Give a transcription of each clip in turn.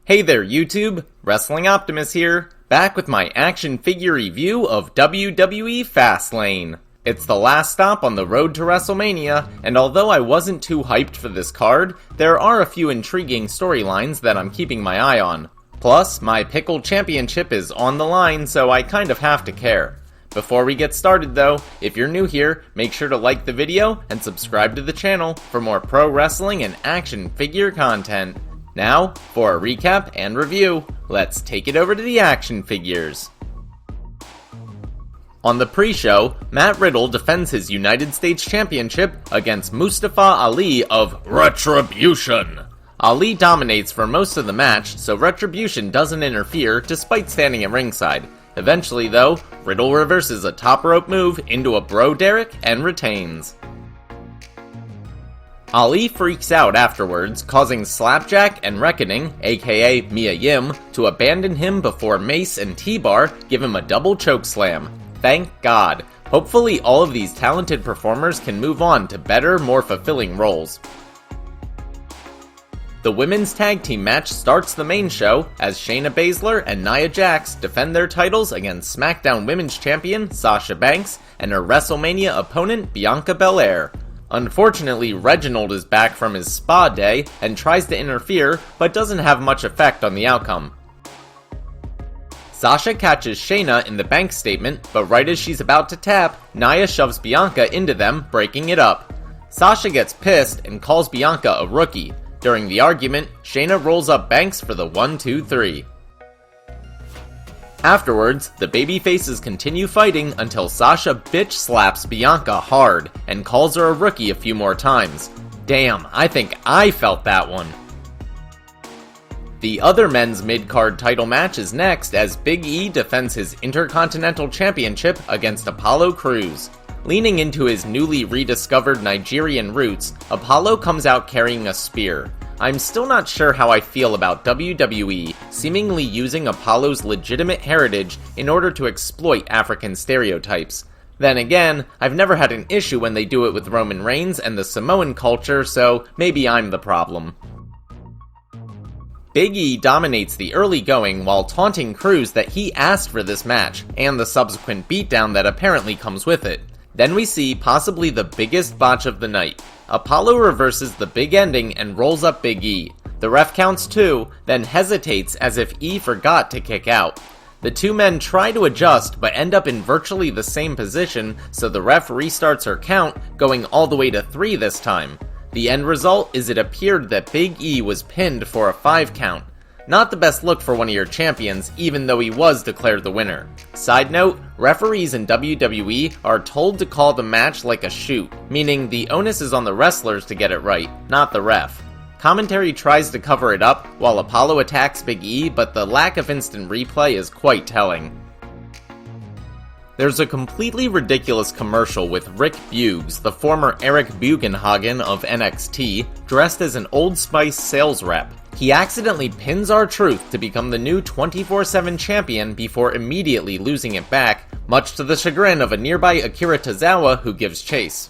Hey there YouTube, Wrestling Optimus here, back with my action figure review of WWE Fastlane. It's the last stop on the road to WrestleMania, and although I wasn't too hyped for this card, there are a few intriguing storylines that I'm keeping my eye on. Plus, my Pickle Championship is on the line, so I kind of have to care. Before we get started though, if you're new here, make sure to like the video and subscribe to the channel for more pro wrestling and action figure content. Now, for a recap and review, let's take it over to the action figures. On the pre-show, Matt Riddle defends his United States Championship against Mustafa Ali of Retribution. Ali dominates for most of the match, so Retribution doesn't interfere despite standing at ringside. Eventually though, Riddle reverses a top rope move into a bro derrick and retains. Ali freaks out afterwards, causing Slapjack and Reckoning, aka Mia Yim, to abandon him before Mace and T-Bar give him a double chokeslam. Thank God. Hopefully all of these talented performers can move on to better, more fulfilling roles. The women's tag team match starts the main show as Shayna Baszler and Nia Jax defend their titles against SmackDown Women's Champion Sasha Banks and her WrestleMania opponent Bianca Belair. Unfortunately, Reginald is back from his spa day and tries to interfere, but doesn't have much effect on the outcome. Sasha catches Shayna in the Banks statement, but right as she's about to tap, Nia shoves Bianca into them, breaking it up. Sasha gets pissed and calls Bianca a rookie. During the argument, Shayna rolls up Banks for the 1-2-3. Afterwards, the babyfaces continue fighting until Sasha bitch slaps Bianca hard and calls her a rookie a few more times. Damn, I think I felt that one. The other men's mid-card title match is next as Big E defends his Intercontinental Championship against Apollo Crews. Leaning into his newly rediscovered Nigerian roots, Apollo comes out carrying a spear. I'm still not sure how I feel about WWE seemingly using Apollo's legitimate heritage in order to exploit African stereotypes. Then again, I've never had an issue when they do it with Roman Reigns and the Samoan culture, so maybe I'm the problem. Big E dominates the early going while taunting Crews that he asked for this match, and the subsequent beatdown that apparently comes with it. Then we see possibly the biggest botch of the night. Apollo reverses the big ending and rolls up Big E. The ref counts 2, then hesitates as if E forgot to kick out. The two men try to adjust but end up in virtually the same position, so the ref restarts her count, going all the way to 3 this time. The end result is it appeared that Big E was pinned for a 5 count. Not the best look for one of your champions, even though he was declared the winner. Side note, referees in WWE are told to call the match like a shoot, meaning the onus is on the wrestlers to get it right, not the ref. Commentary tries to cover it up while Apollo attacks Big E, but the lack of instant replay is quite telling. There's a completely ridiculous commercial with Rick Buggs, the former Eric Bugenhagen of NXT, dressed as an Old Spice sales rep. He accidentally pins R-Truth to become the new 24/7 champion before immediately losing it back, much to the chagrin of a nearby Akira Tozawa who gives chase.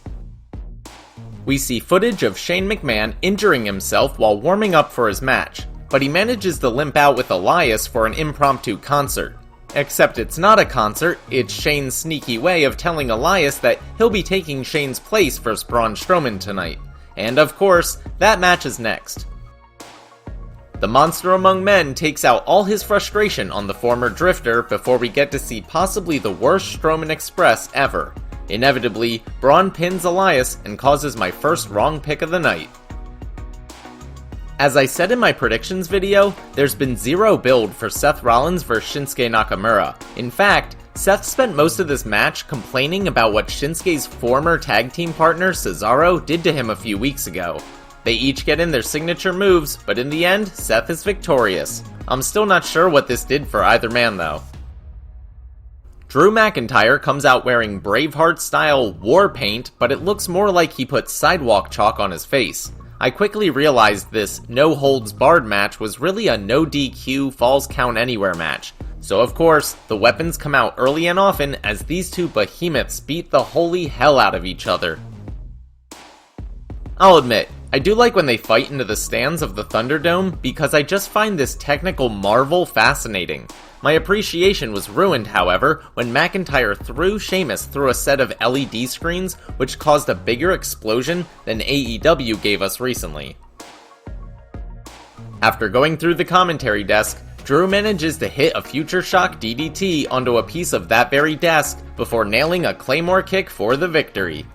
We see footage of Shane McMahon injuring himself while warming up for his match, but he manages to limp out with Elias for an impromptu concert. Except it's not a concert, it's Shane's sneaky way of telling Elias that he'll be taking Shane's place for Braun Strowman tonight. And of course, that match is next. The Monster Among Men takes out all his frustration on the former Drifter before we get to see possibly the worst Strowman Express ever. Inevitably, Braun pins Elias and causes my first wrong pick of the night. As I said in my predictions video, there's been zero build for Seth Rollins vs Shinsuke Nakamura. In fact, Seth spent most of this match complaining about what Shinsuke's former tag team partner Cesaro did to him a few weeks ago. They each get in their signature moves, but in the end, Seth is victorious. I'm still not sure what this did for either man though. Drew McIntyre comes out wearing Braveheart-style war paint, but it looks more like he put sidewalk chalk on his face. I quickly realized this no-holds-barred match was really a no-DQ Falls Count Anywhere match. So of course, the weapons come out early and often as these two behemoths beat the holy hell out of each other. I'll admit, I do like when they fight into the stands of the Thunderdome because I just find this technical marvel fascinating. My appreciation was ruined, however, when McIntyre threw Sheamus through a set of LED screens, which caused a bigger explosion than AEW gave us recently. After going through the commentary desk, Drew manages to hit a Future Shock DDT onto a piece of that very desk before nailing a Claymore kick for the victory.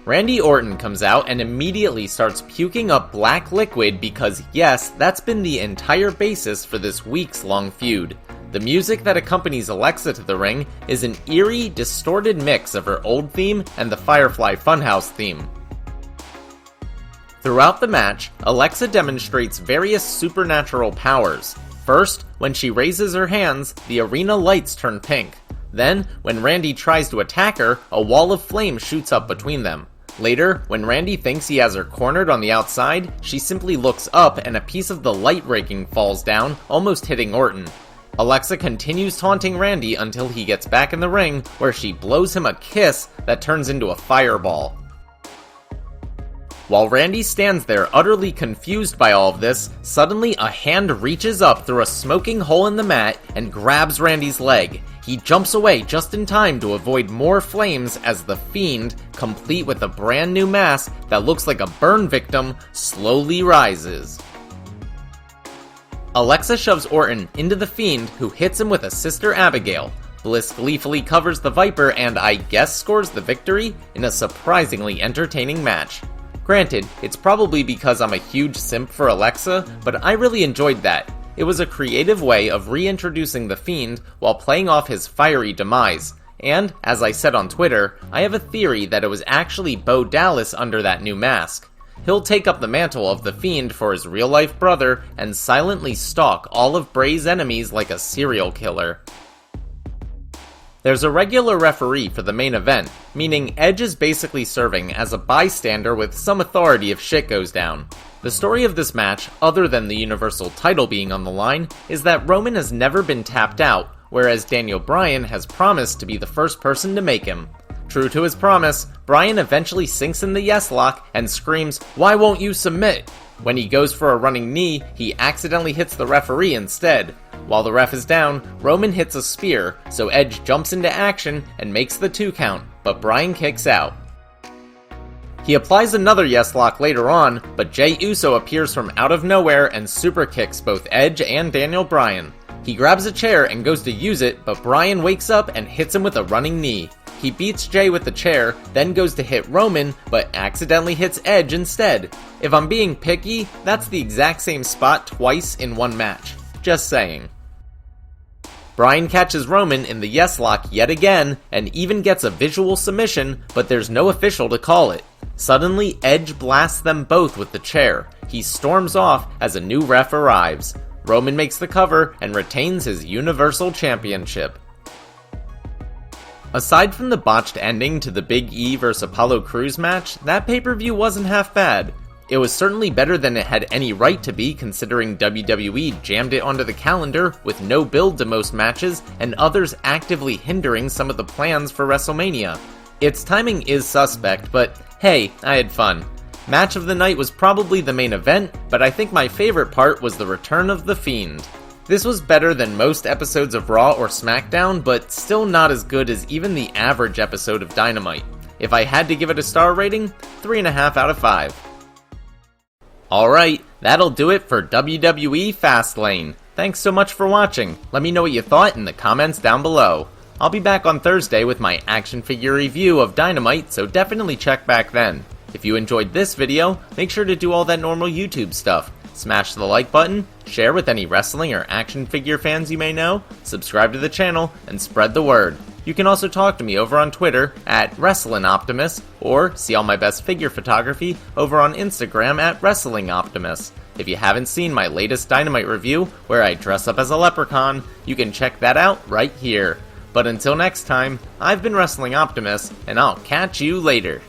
Randy Orton comes out and immediately starts puking up black liquid because yes, that's been the entire basis for this weeks-long feud. The music that accompanies Alexa to the ring is an eerie, distorted mix of her old theme and the Firefly Funhouse theme. Throughout the match, Alexa demonstrates various supernatural powers. First, when she raises her hands, the arena lights turn pink. Then, when Randy tries to attack her, a wall of flame shoots up between them. Later, when Randy thinks he has her cornered on the outside, she simply looks up and a piece of the light rigging falls down, almost hitting Orton. Alexa continues taunting Randy until he gets back in the ring, where she blows him a kiss that turns into a fireball. While Randy stands there utterly confused by all of this, suddenly a hand reaches up through a smoking hole in the mat and grabs Randy's leg. He jumps away just in time to avoid more flames as the Fiend, complete with a brand new mask that looks like a burn victim, slowly rises. Alexa shoves Orton into the Fiend, who hits him with a Sister Abigail. Bliss gleefully covers the Viper and I guess scores the victory in a surprisingly entertaining match. Granted, it's probably because I'm a huge simp for Alexa, but I really enjoyed that. It was a creative way of reintroducing the Fiend while playing off his fiery demise. And, as I said on Twitter, I have a theory that it was actually Bo Dallas under that new mask. He'll take up the mantle of the Fiend for his real-life brother and silently stalk all of Bray's enemies like a serial killer. There's a regular referee for the main event, meaning Edge is basically serving as a bystander with some authority if shit goes down. The story of this match, other than the Universal title being on the line, is that Roman has never been tapped out, whereas Daniel Bryan has promised to be the first person to make him. True to his promise, Bryan eventually sinks in the yes lock and screams, "Why won't you submit?" When he goes for a running knee, he accidentally hits the referee instead. While the ref is down, Roman hits a spear, so Edge jumps into action and makes the 2 count, but Bryan kicks out. He applies another yes lock later on, but Jey Uso appears from out of nowhere and super kicks both Edge and Daniel Bryan. He grabs a chair and goes to use it, but Bryan wakes up and hits him with a running knee. He beats Jey with the chair, then goes to hit Roman, but accidentally hits Edge instead. If I'm being picky, that's the exact same spot twice in one match. Just saying. Bryan catches Roman in the yes lock yet again, and even gets a visual submission, but there's no official to call it. Suddenly, Edge blasts them both with the chair. He storms off as a new ref arrives. Roman makes the cover and retains his Universal Championship. Aside from the botched ending to the Big E vs Apollo Crews match, that pay-per-view wasn't half bad. It was certainly better than it had any right to be, considering WWE jammed it onto the calendar with no build to most matches and others actively hindering some of the plans for WrestleMania. Its timing is suspect, but hey, I had fun. Match of the night was probably the main event, but I think my favorite part was the return of The Fiend. This was better than most episodes of Raw or SmackDown, but still not as good as even the average episode of Dynamite. If I had to give it a star rating, 3.5 out of 5. Alright, that'll do it for WWE Fastlane. Thanks so much for watching. Let me know what you thought in the comments down below. I'll be back on Thursday with my action figure review of Dynamite, so definitely check back then. If you enjoyed this video, make sure to do all that normal YouTube stuff. Smash the like button, share with any wrestling or action figure fans you may know, subscribe to the channel, and spread the word. You can also talk to me over on Twitter at WrestlingOptimus, or see all my best figure photography over on Instagram at WrestlingOptimus. If you haven't seen my latest Dynamite review, where I dress up as a leprechaun, you can check that out right here. But until next time, I've been Wrestling Optimus, and I'll catch you later.